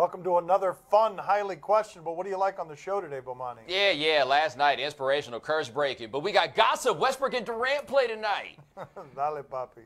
Welcome to another fun, highly questionable. What do you like on the show today, Bomani? Yeah. Last night, inspirational, curse breaking. But we got gossip. Westbrook and Durant play tonight. Dale, papi.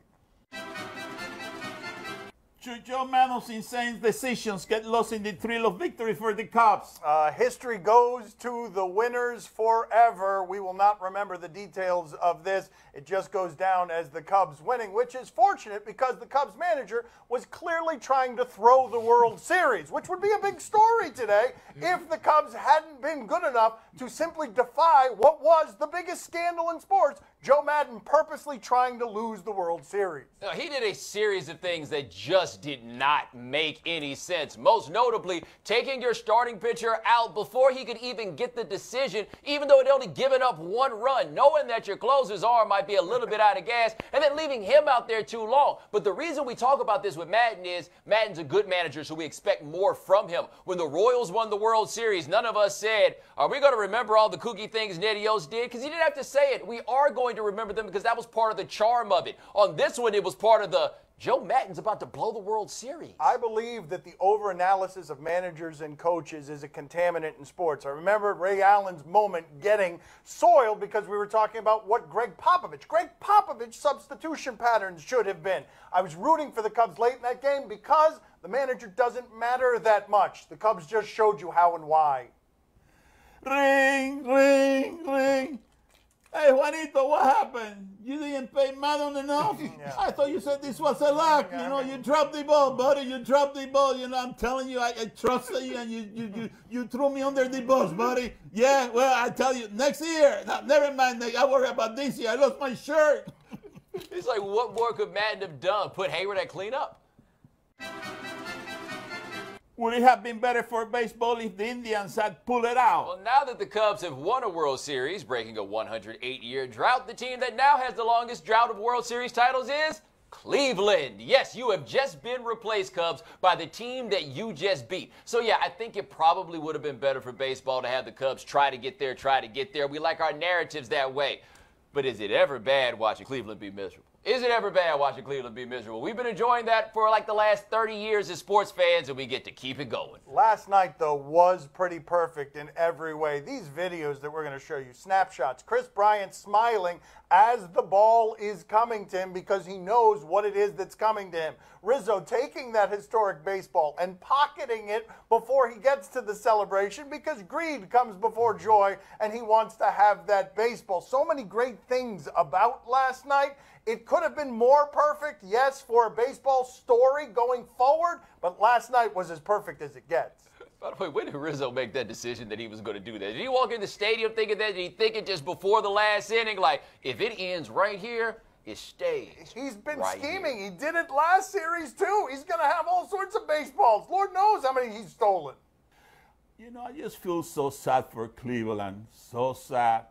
Should Joe Maddon's insane decisions get lost in the thrill of victory for the Cubs? History goes to the winners forever. We will not remember the details of this. It just goes down as the Cubs winning, which is fortunate because the Cubs manager was clearly trying to throw the World Series, which would be a big story today if the Cubs hadn't been good enough to simply defy what was the biggest scandal in sports, Joe Maddon purposely trying to lose the World Series. He did a series of things that just did not make any sense. Most notably, taking your starting pitcher out before he could even get the decision, even though it only given up one run, knowing that your closer's arm might be a little bit out of gas, and then leaving him out there too long. But the reason we talk about this with Maddon is Maddon's a good manager, so we expect more from him. When the Royals won the World Series, none of us said, are we going to remember all the kooky things Nettie Oates did? Because he didn't have to say it. We are going to remember them because that was part of the charm of it. On this one, it was part of the Joe Maddon's about to blow the World Series. I believe that the overanalysis of managers and coaches is a contaminant in sports. I remember Ray Allen's moment getting soiled because we were talking about what Greg Popovich substitution patterns should have been. I was rooting for the Cubs late in that game because the manager doesn't matter that much. The Cubs just showed you how and why. Ring, ring, ring. Hey, Juanito, what happened? You didn't pay Maddon enough? Yeah. I thought you said this was a lock. Yeah, You know, you dropped the ball, buddy. You dropped the ball. You know, I'm telling you, I trusted you, and you threw me under the bus, buddy. Yeah, well, I tell you, next year. No, never mind. I worry about this year. I lost my shirt. It's like, what more could Maddon have done? Put Hayward at cleanup? Would it have been better for baseball if the Indians had pulled it out? Well, now that the Cubs have won a World Series, breaking a 108-year drought, the team that now has the longest drought of World Series titles is Cleveland. Yes, you have just been replaced, Cubs, by the team that you just beat. So, yeah, I think it probably would have been better for baseball to have the Cubs try to get there. We like our narratives that way. But is it ever bad watching Cleveland be miserable? Is it ever bad watching Cleveland be miserable? We've been enjoying that for like the last 30 years as sports fans, and we get to keep it going. Last night, though, was pretty perfect in every way. These videos that we're going to show you, snapshots, Chris Bryant smiling as the ball is coming to him because he knows what it is that's coming to him. Rizzo taking that historic baseball and pocketing it before he gets to the celebration because greed comes before joy and he wants to have that baseball. So many great things about last night. It could have been more perfect, yes, for a baseball story going forward, but last night was as perfect as it gets. By the way, when did Rizzo make that decision that he was going to do that? Did he walk in the stadium thinking that? Did he think it just before the last inning? Like, if it ends right here, it stays. He's been right scheming. here. He did it last series, too. He's going to have all sorts of baseballs. Lord knows how many he's stolen. You know, I just feel so sad for Cleveland. So sad.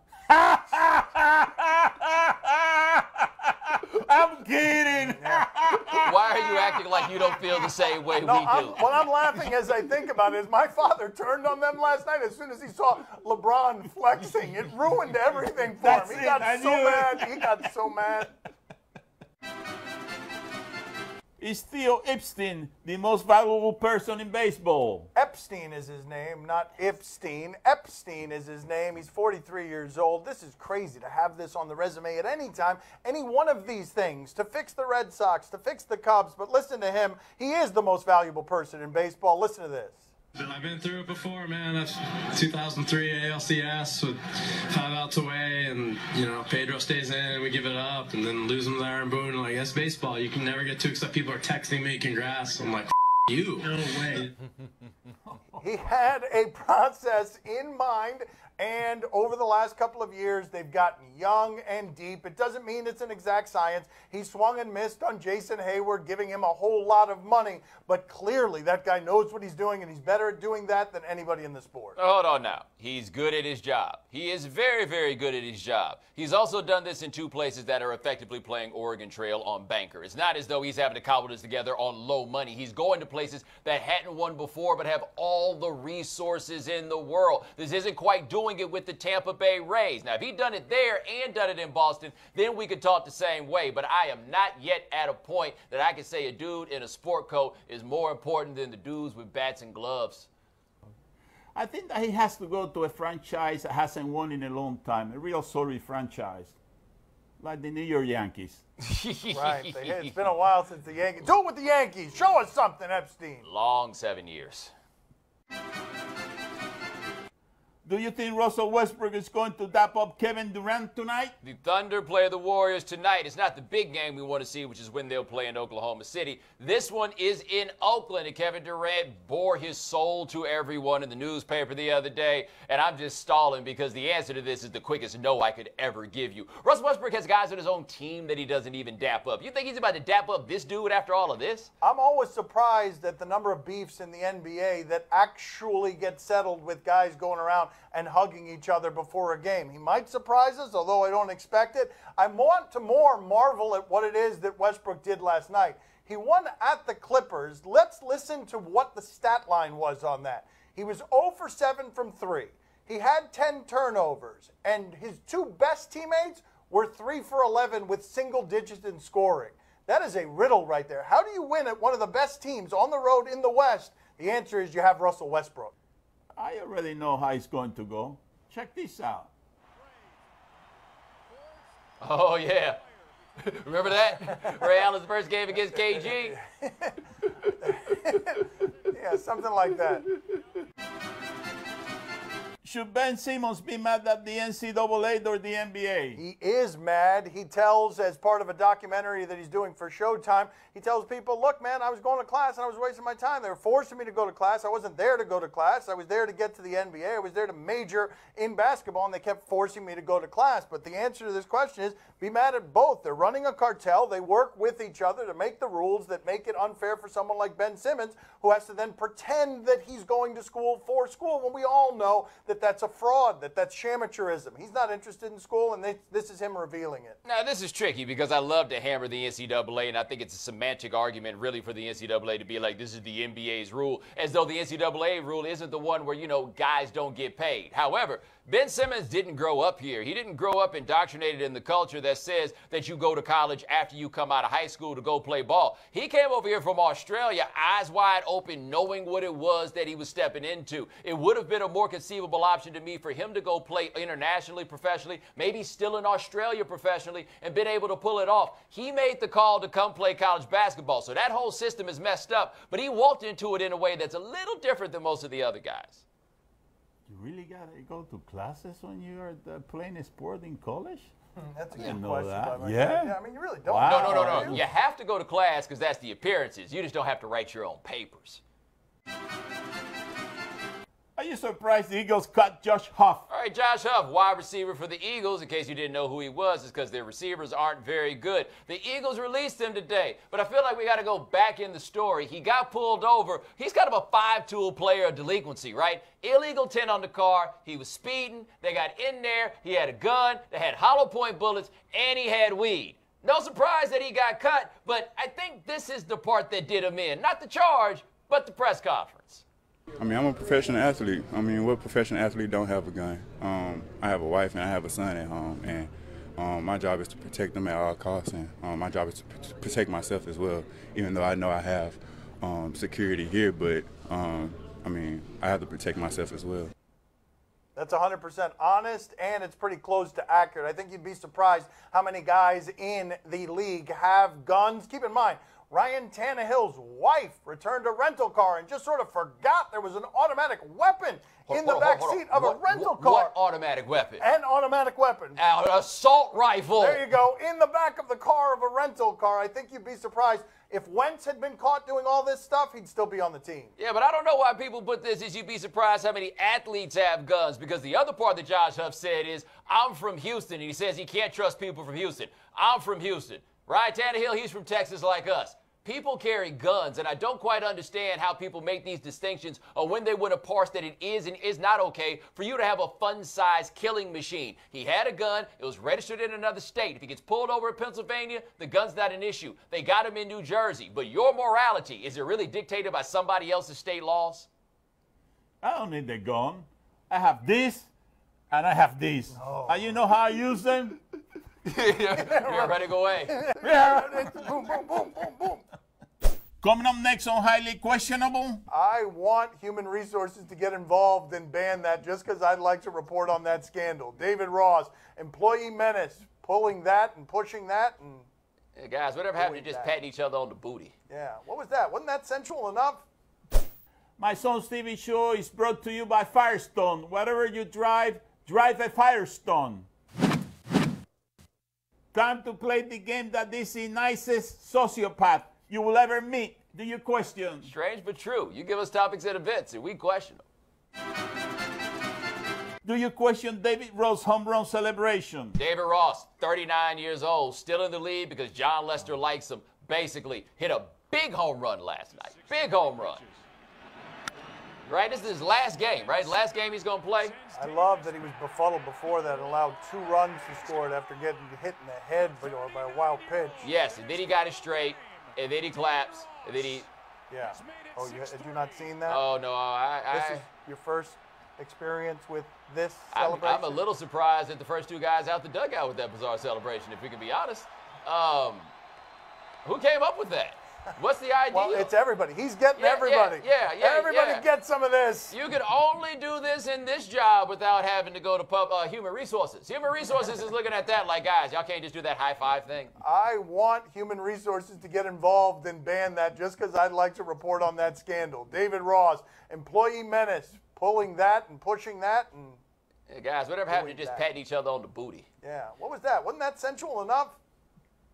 I'm kidding. Why are you acting like you don't feel the same way we do? What I'm laughing as I think about it is my father turned on them last night as soon as he saw LeBron flexing. It ruined everything for him. He got so mad. He got so mad. Is Theo Epstein the most valuable person in baseball? Epstein is his name, not Epstein. Epstein is his name. He's 43 years old. This is crazy to have this on the resume at any time. Any one of these things to fix the Red Sox, to fix the Cubs. But listen to him. He is the most valuable person in baseball. Listen to this. I've been through it before, man. That's 2003 ALCS with 5 outs away, and you know Pedro stays in, and we give it up, and then lose him to Aaron Boone. Like that's baseball. You can never get too excited. People are texting me, congrats. I'm like, you. No way. He had a process in mind, and over the last couple of years, they've gotten young and deep. It doesn't mean it's an exact science. He swung and missed on Jason Hayward, giving him a whole lot of money, but clearly that guy knows what he's doing, and he's better at doing that than anybody in the sport. Hold on now. He's good at his job. He is very, very good at his job. He's also done this in 2 places that are effectively playing Oregon Trail on banker. It's not as though he's having to cobble this together on low money. He's going to places that hadn't won before but have all the resources in the world. This isn't quite doing doing it with the Tampa Bay Rays. Now, if he'd done it there and done it in Boston, then we could talk the same way. But I am not yet at a point that I can say a dude in a sport coat is more important than the dudes with bats and gloves. I think that he has to go to a franchise that hasn't won in a long time, a real sorry franchise, like the New York Yankees. Right. It's been a while since the Yankees. Do it with the Yankees. Show us something, Epstein. Long 7 years. Do you think Russell Westbrook is going to dap up Kevin Durant tonight? The Thunder play the Warriors tonight. It's not the big game we want to see, which is when they'll play in Oklahoma City. This one is in Oakland, and Kevin Durant bore his soul to everyone in the newspaper the other day, and I'm just stalling because the answer to this is the quickest no I could ever give you. Russell Westbrook has guys on his own team that he doesn't even dap up. You think he's about to dap up this dude after all of this? I'm always surprised at the number of beefs in the NBA that actually get settled with guys going around and hugging each other before a game. He might surprise us, although I don't expect it. I want to more marvel at what it is that Westbrook did last night. He won at the Clippers. Let's listen to what the stat line was on that. He was 0 for 7 from 3. He had 10 turnovers, and his two best teammates were 3 for 11 with single digits in scoring. That is a riddle right there. How do you win at one of the best teams on the road in the West? The answer is you have Russell Westbrook. I already know how it's going to go. Check this out. Oh, yeah. Remember that? Ray Allen's first game against KG? Yeah, something like that. Should Ben Simmons be mad at the NCAA or the NBA? He is mad. He tells, as part of a documentary that he's doing for Showtime, he tells people, look, man, I was going to class and I was wasting my time. They were forcing me to go to class. I wasn't there to go to class. I was there to get to the NBA. I was there to major in basketball, and they kept forcing me to go to class. But the answer to this question is be mad at both. They're running a cartel. They work with each other to make the rules that make it unfair for someone like Ben Simmons, who has to then pretend that he's going to school for school when we all know that that's a fraud, that's shamateurism. He's not interested in school, and this is him revealing it. Now, this is tricky because I love to hammer the NCAA, and I think it's a semantic argument really for the NCAA to be like, this is the NBA's rule, as though the NCAA rule isn't the one where, you know, guys don't get paid. However, Ben Simmons didn't grow up here. He didn't grow up indoctrinated in the culture that says that you go to college after you come out of high school to go play ball. He came over here from Australia, eyes wide open, knowing what it was that he was stepping into. It would have been a more conceivable option to me for him to go play internationally, professionally, maybe still in Australia professionally, and been able to pull it off. He made the call to come play college basketball, so that whole system is messed up, but he walked into it in a way that's a little different than most of the other guys. You really got to go to classes when you're playing a sport in college? That's a didn't good know question. that. By my Yeah? friend. Yeah, I mean, you really don't. Wow. No. You have to go to class because that's the appearances. You just don't have to write your own papers. Are you surprised the Eagles cut Josh Huff? All right, Josh Huff, wide receiver for the Eagles. In case you didn't know who he was, it's because their receivers aren't very good. The Eagles released him today, but I feel like we got to go back in the story. He got pulled over. He's kind of a five-tool player of delinquency, right? Illegal 10 on the car. He was speeding. They got in there. He had a gun. They had hollow point bullets, and he had weed. No surprise that he got cut, but I think this is the part that did him in. Not the charge, but the press conference. I mean, I'm a professional athlete. I mean, what professional athlete don't have a gun? I have a wife and I have a son at home, and my job is to protect them at all costs, and my job is to protect myself as well, even though I know I have security here, but, I mean, I have to protect myself as well. That's 100% honest, and it's pretty close to accurate. I think you'd be surprised how many guys in the league have guns. Keep in mind, Ryan Tannehill's wife returned a rental car and just sort of forgot there was an automatic weapon in the back seat of a rental car. What automatic weapon? An automatic weapon. An assault rifle. There you go, in the back of the car of a rental car. I think you'd be surprised. If Wentz had been caught doing all this stuff, he'd still be on the team. Yeah, but I don't know why people put this as you'd be surprised how many athletes have guns, because the other part that Josh Huff said is, I'm from Houston, and he says he can't trust people from Houston. I'm from Houston. Ryan Tannehill, he's from Texas like us. People carry guns, and I don't quite understand how people make these distinctions on when they want to parse that it is and is not okay for you to have a fun-sized killing machine. He had a gun. It was registered in another state. If he gets pulled over in Pennsylvania, the gun's not an issue. They got him in New Jersey. But your morality, is it really dictated by somebody else's state laws? I don't need the gun. I have this, And I have these. And you know how I use them? You're ready to go away. Boom, boom, boom, boom, boom. Coming up next on Highly Questionable. I want Human Resources to get involved and ban that just because I'd like to report on that scandal. David Ross, employee menace, pulling that and pushing that. And Hey, guys, whatever happened to just patting each other on the booty? yeah, what was that? Wasn't that sensual enough? My Son's TV show is brought to you by Firestone. Wherever you drive, drive a Firestone. Time to play the game that is the nicest sociopath you will ever meet. Do you question? Strange but true. You give us topics and events, and we question them. Do you question David Ross' home run celebration? David Ross, 39 years old, still in the lead because John Lester likes him. Basically, hit a big home run last night. Big home run. Right? This is his last game, right? Last game he's going to play. I love that he was befuddled before that, allowed 2 runs to score it after getting hit in the head by a wild pitch. Yes, and then he got it straight, and then he claps, and then he... Yeah. Oh, had you not seen that? Oh, no, This is your first experience with this I'm celebration? a little surprised that the first 2 guys out the dugout with that bizarre celebration, if we can be honest. Who came up with that? What's the idea? Well, it's everybody. He's getting everybody. Everybody gets some of this. You can only do this in this job without having to go to Human Resources. Human Resources is looking at that like, guys, y'all can't just do that high five thing. I want Human Resources to get involved and ban that just because I'd like to report on that scandal. David Ross, employee menace, pulling that and pushing that. And hey, guys, whatever happened to just patting each other on the booty? yeah, what was that? Wasn't that sensual enough?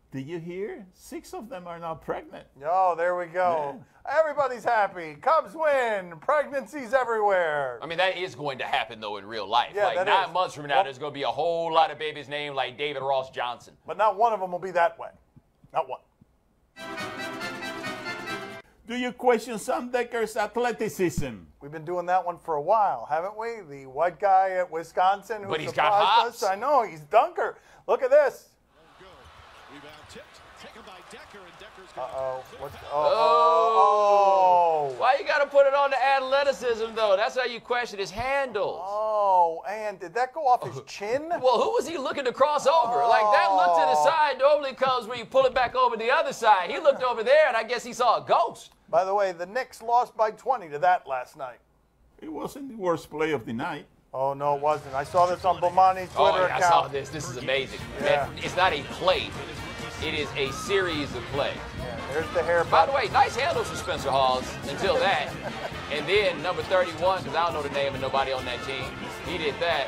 Did you hear? 6 of them are now pregnant. Oh, there we go. Yeah. Everybody's happy. Cubs win. Pregnancies everywhere. I mean, that is going to happen, though, in real life. Yeah, like 9 months from now, there's going to be a whole lot of babies named like David Ross Johnson. But not one of them will be that way. Not one. Do you question Sam Decker's athleticism? We've been doing that one for a while, haven't we? The white guy at Wisconsin who But he's got surprised hops. us. I know, he's dunker. Look at this. Uh-oh. Oh. Why you got to put it on the athleticism, though? That's how you question his handles. Oh, and did that go off his chin? Well, who was he looking to cross over? Like, that look to the side normally comes when you pull it back over the other side. He looked over there, and I guess he saw a ghost. By the way, the Knicks lost by 20 to that last night. It wasn't the worst play of the night. Oh, no, it wasn't. I saw this on Bomani's Twitter account. I saw this. This is amazing. Yeah. It's not a play. It is a series of plays. Yeah, there's the hair. By the way, nice handles for Spencer Hawes until that. And then number 31, because I don't know the name of nobody on that team, he did that.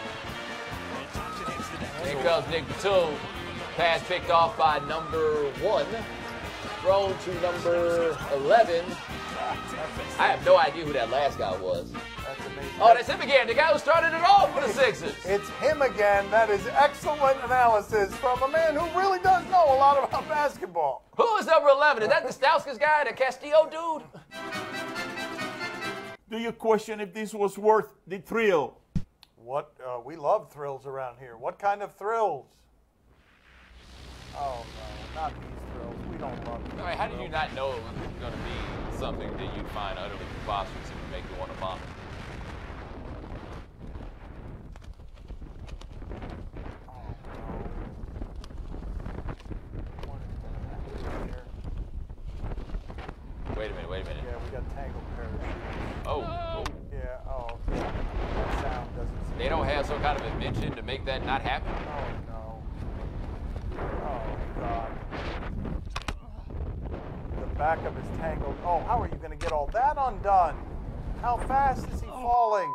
Here comes Nick Batum. Pass picked off by number 1. Thrown to number 11. I have no idea who that last guy was. That's amazing. Oh, that's him again. The guy who started it all for the Sixers. It's him again. That is excellent analysis from a man who really does know a lot about basketball. Who is number 11? Is that the Stauskas guy, the Castillo dude? Do you question if this was worth the thrill? What? We love thrills around here. What kind of thrills? Oh, no, not these thrills. We don't love these All right, how did thrills. you not know it was going to be something that you'd find utterly preposterous and would make you want to vomit? Wait a minute. Yeah, we got tangled parachutes. Oh. Yeah, that sound doesn't. They don't have some kind of invention to make that not happen? Oh, no. Oh, God. The back of his tangled. Oh, how are you going to get all that undone? How fast is he falling?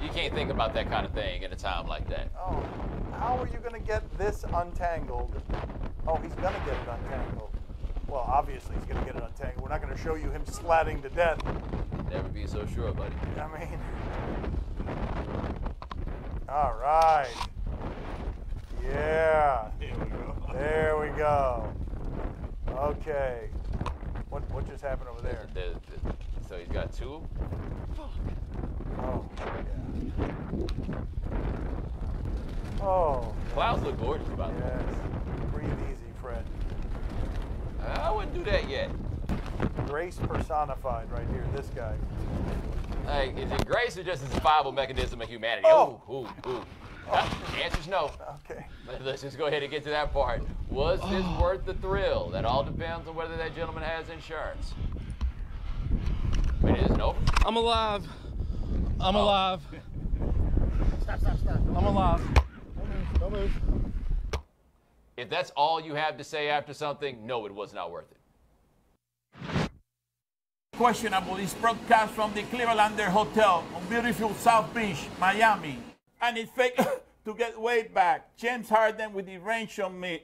You can't think about that kind of thing at a time like that. Oh, how are you going to get this untangled? Oh, he's going to get it untangled. Well, obviously he's going to get it untangled. We're not going to show you him slatting to death. Never be so sure, buddy. I mean, all right. Yeah. There we go. Okay. What just happened over there? So he's got 2? Oh, yeah. Oh. Clouds look gorgeous, by the way. Yes. Breathe easy, Fred. I wouldn't do that yet. Grace personified right here, this guy. Like, is it grace or just a survival mechanism of humanity? Oh. Ooh. The answer's no. Okay. Let's just go ahead and get to that part. Was this worth the thrill? That all depends on whether that gentleman has insurance. Wait, it isn't over? I'm alive. I'm alive. Stop. I'm alive. Don't move. If that's all you have to say after something, no, it was not worth it. Questionable is broadcast from the Clevelander Hotel on beautiful South Beach, Miami. And it's fake to get way back. James Harden with the range on me.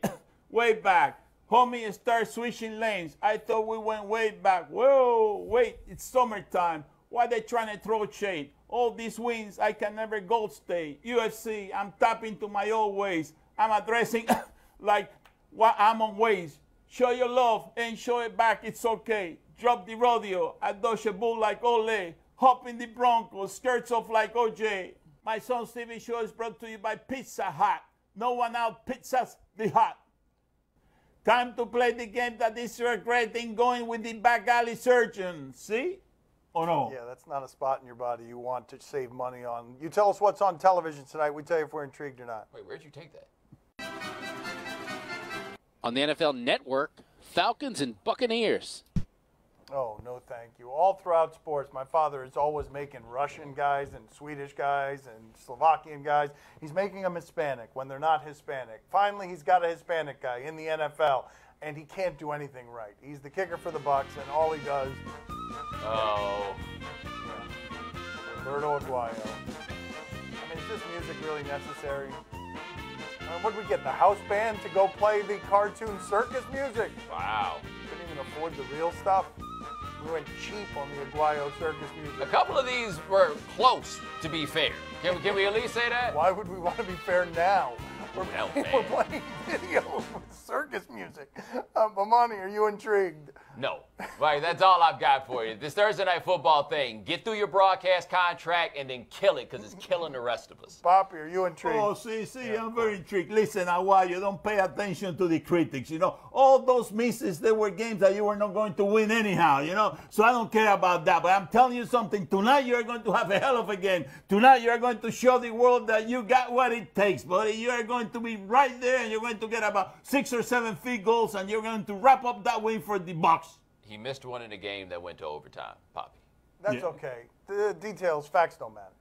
Way back. Homie start switching lanes. I thought we went way back. Whoa, wait, it's summertime. Why they trying to throw shade? All these wins, I can never go stay. UFC, I'm tapping to my old ways. I'm addressing like what I'm on ways. Show your love and show it back, it's okay. Drop the rodeo, I dodge a bull like Ole. Hop in the Broncos, skirts off like OJ. My son's TV show is brought to you by Pizza Hut. No one out pizzas the hut. Time to play the game that is regretting going with the back alley surgeon. See? Or no? Yeah, that's not a spot in your body you want to save money on. You tell us what's on television tonight. We tell you if we're intrigued or not. Wait, where'd you take that? On the NFL Network, Falcons and Buccaneers. Oh, no thank you. All throughout sports, my father is always making Russian guys and Swedish guys and Slovakian guys. He's making them Hispanic when they're not Hispanic. Finally, he's got a Hispanic guy in the NFL, and he can't do anything right. He's the kicker for the Bucs, and all he does... Oh. Roberto Aguayo. I mean, is this music really necessary? What did we get, the house band to go play the cartoon circus music? Wow. Couldn't even afford the real stuff. We went cheap on the Aguayo circus music. A couple of these were close, to be fair. Can we at least say that? Why would we want to be fair now? We're man. playing videos with circus music. Bomani, are you intrigued? No. Right, that's all I've got for you. This Thursday Night Football thing, get through your broadcast contract and then kill it, because it's killing the rest of us. Poppy, are you intrigued? Oh, see, I'm very intrigued. Listen, Aguayo, don't pay attention to the critics. You know, all those misses, they were games that you were not going to win anyhow, you know. So I don't care about that. But I'm telling you something. Tonight, you're going to have a hell of a game. Tonight, you're going to show the world that you got what it takes, buddy. You are going to be right there, and you're going to get about 6 or 7 field goals, and you're going to wrap up that win for the Bucs. He missed one in a game that went to overtime, Poppy. That's okay. The details, facts don't matter.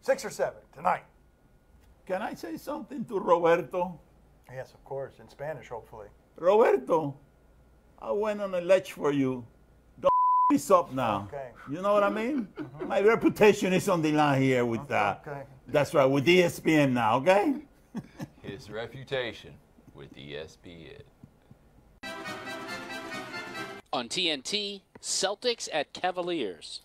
6 or 7 tonight. Can I say something to Roberto? Yes, of course. In Spanish, hopefully. Roberto, I went on a ledge for you. Don't this up now. Okay. You know what I mean? My reputation is on the line here with that. Okay. That's right, with ESPN now, okay? His reputation with ESPN. On TNT, Celtics at Cavaliers.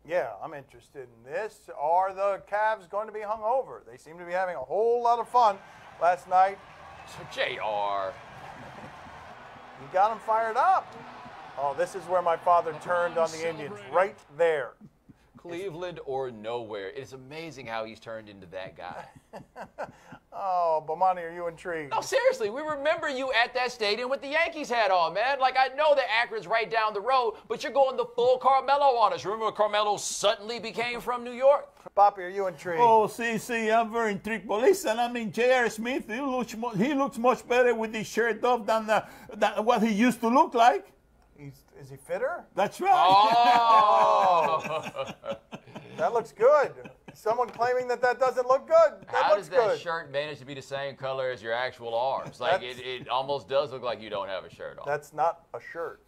Yeah, I'm interested in this. Are the Cavs going to be hungover? They seem to be having a whole lot of fun last night. JR. You got them fired up. Oh, this is where my father turned on the Indians, right there. Cleveland or nowhere. It's amazing how he's turned into that guy. Oh, Bomani, are you intrigued? No, seriously, we remember you at that stadium with the Yankees hat on, man. Like, I know that Akron's right down the road, but you're going the full Carmelo on us. Remember when Carmelo suddenly became from New York? Poppy, are you intrigued? Oh, see, I'm very intrigued. But listen, I mean, J.R. Smith, he looks much better with his shirt off than what he used to look like. Is he fitter? That's right. Oh! That looks good. Someone claiming that doesn't look good. That How looks does that good. shirt manage to be the same color as your actual arms? Like, it almost does look like you don't have a shirt on. That's not a shirt.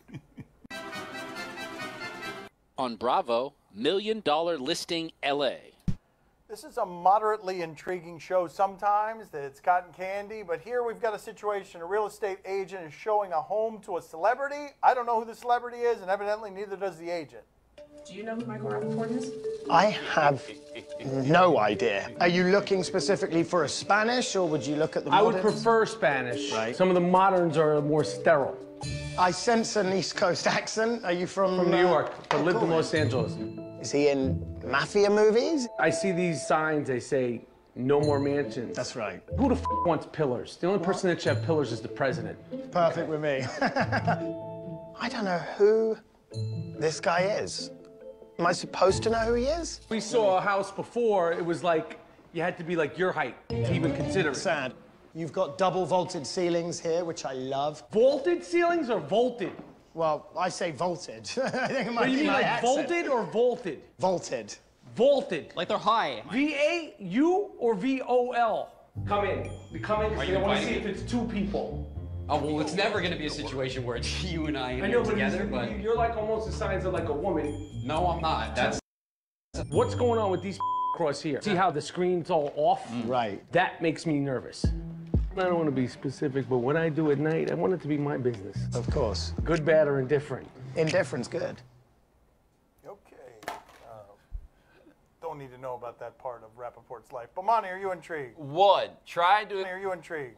On Bravo, $1 Million Listing LA. This is a moderately intriguing show sometimes, that it's cotton candy, but here we've got a situation. A real estate agent is showing a home to a celebrity. I don't know who the celebrity is, and evidently neither does the agent. Do you know who Michael Rappaport is? I have no idea. Are you looking specifically for a Spanish, or would you look at the I would moderns? prefer Spanish. Right. Some of the moderns are more sterile. I sense an East Coast accent. Are you from... From New York, but lived in cool. Los Angeles. Is he in mafia movies? I see these signs, they say, no more mansions. That's right. Who the f wants pillars? The only person that should have pillars is the president. Perfect with me. I don't know who this guy is. Am I supposed to know who he is? We saw a house before, it was like, You had to be like your height to even consider it. Sad. You've got double vaulted ceilings here, which I love. Vaulted ceilings or vaulted? Well, I say vaulted. I think it might What do you be mean, my like accent. vaulted or vaulted? Vaulted. Vaulted. Like they're high. V-A-U or V-O-L? Come in. Come in. Are you I want to see inviting if it's two people. Oh, well, it's never going to be a situation where it's you and I I know, but together, but... you're like almost the size of like a woman. No, I'm not. That's... What's going on with these across here? See how the screen's all off? Right. That makes me nervous. I don't want to be specific, but what I do at night, I want it to be my business. Of course. Good, bad, or indifferent. Indifference, good. Okay. Don't need to know about that part of Rappaport's life. But Monty, are you intrigued? One, Are you intrigued?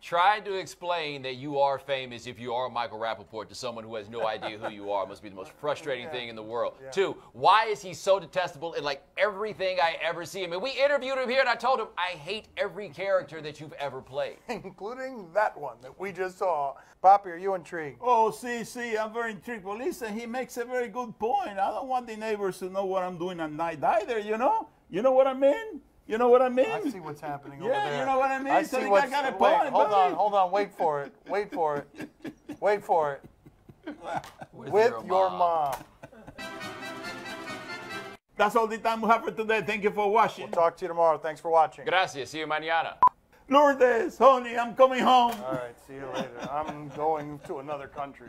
try to explain that you are famous if you are Michael Rappaport to someone who has no idea who you are. It must be the most frustrating thing in the world. Yeah. Two, why is he so detestable in like everything I ever see him? And we interviewed him here and I told him, I hate every character that you've ever played. Including that one that we just saw. Poppy, are you intrigued? Oh, see, I'm very intrigued. But listen, he makes a very good point. I don't want the neighbors to know what I'm doing at night either, you know? You know what I mean? You know what I mean? I see what's happening over Yeah, there. you know what I mean? I So see the what's... guy got a Wait, point, hold on, wait for it. Wait for it. With your mom. That's all the time we have for today. Thank you for watching. We'll talk to you tomorrow. Thanks for watching. Gracias. See you mañana. Lourdes, honey, I'm coming home. All right, see you later. I'm going to another country.